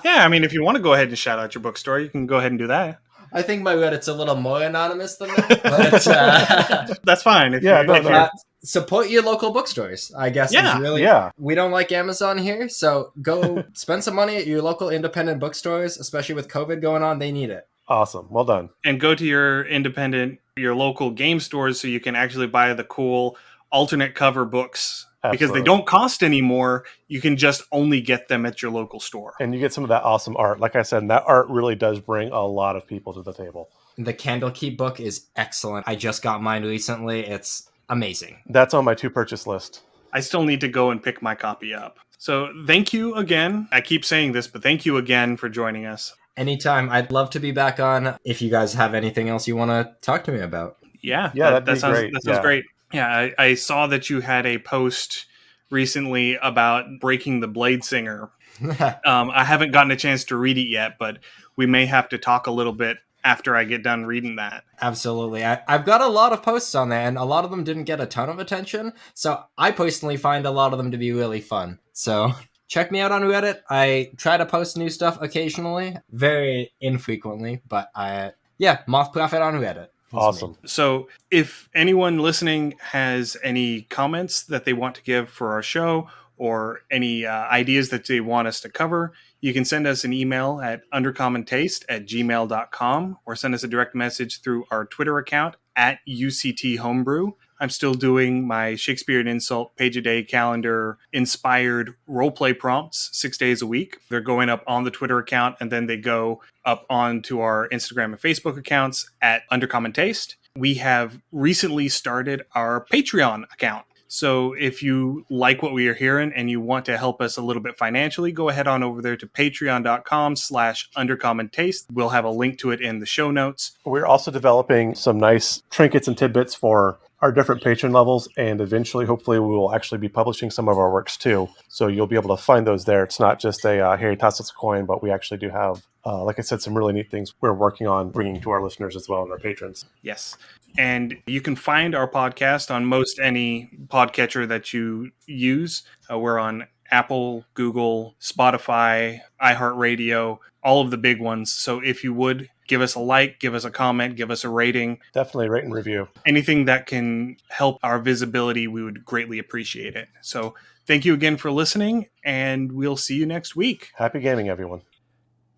Yeah, I mean, if you want to go ahead and shout out your bookstore, you can go ahead and do that. I think my Reddit's a little more anonymous than that, but That's fine. If Yeah, you, no, if no. you're- support your local bookstores, I guess. Yeah, is really, yeah. We don't like Amazon here, so go spend some money at your local independent bookstores, especially with COVID going on. They need it. Awesome. Well done. and go to your local game stores so you can actually buy the cool alternate cover books. Because they Absolutely. don't cost anymore, you can just only get them at your local store. And you get some of that awesome art. Like I said, and that art really does bring a lot of people to the table. The Candlekeep book is excellent. I just got mine recently. It's amazing. That's on my to-purchase list. I still need to go and pick my copy up. So thank you again. I keep saying this, but thank you again for joining us. Anytime. I'd love to be back on if you guys have anything else you want to talk to me about. Yeah, that'd be sounds great. That sounds great. Yeah, I saw that you had a post recently about breaking the Blade Singer. I haven't gotten a chance to read it yet, but we may have to talk a little bit after I get done reading that. Absolutely. I've got a lot of posts on there, and a lot of them didn't get a ton of attention. So I personally find a lot of them to be really fun. So check me out on Reddit. I try to post new stuff occasionally, very infrequently, but MothProphet on Reddit. Awesome. So if anyone listening has any comments that they want to give for our show or any ideas that they want us to cover, you can send us an email at undercommontaste@gmail.com or send us a direct message through our Twitter account at UCT Homebrew. I'm still doing my Shakespeare and Insult page-a-day calendar inspired roleplay prompts 6 days a week. They're going up on the Twitter account, and then they go up onto our Instagram and Facebook accounts at Undercommon Taste. We have recently started our Patreon account. So if you like what we are hearing and you want to help us a little bit financially, go ahead on over there to patreon.com/undercommontaste. We'll have a link to it in the show notes. We're also developing some nice trinkets and tidbits for our different patron levels, and eventually, hopefully, we will actually be publishing some of our works too. So you'll be able to find those there. It's not just a here, toss us a coin, but we actually do have, like I said, some really neat things we're working on bringing to our listeners as well and our patrons. Yes. And you can find our podcast on most any podcatcher that you use. We're on Apple, Google, Spotify, iHeartRadio, all of the big ones. So if you would give us a like, give us a comment, give us a rating. Definitely rate and review. Anything that can help our visibility, we would greatly appreciate it. So thank you again for listening, and we'll see you next week. Happy gaming, everyone.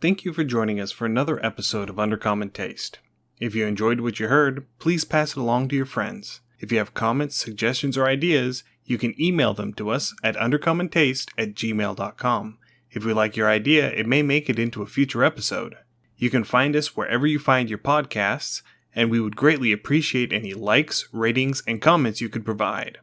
Thank you for joining us for another episode of Undercommon Taste. If you enjoyed what you heard, please pass it along to your friends. If you have comments, suggestions, or ideas, you can email them to us at undercommontaste@gmail.com. If we like your idea, it may make it into a future episode. You can find us wherever you find your podcasts, and we would greatly appreciate any likes, ratings, and comments you could provide.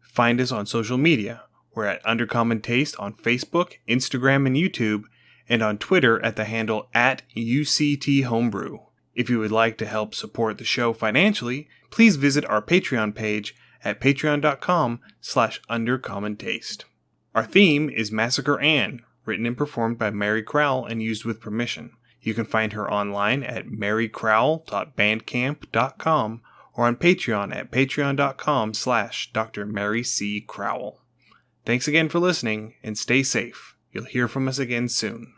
Find us on social media. We're at Undercommon Taste on Facebook, Instagram, and YouTube, and on Twitter at the handle @UCT Homebrew. If you would like to help support the show financially, please visit our Patreon page at patreon.com/undercommontaste. Our theme is Massacre Anne, written and performed by Mary Crowell and used with permission. You can find her online at marycrowell.bandcamp.com or on Patreon at patreon.com/Dr. Mary C. Crowell. Thanks again for listening, and stay safe. You'll hear from us again soon.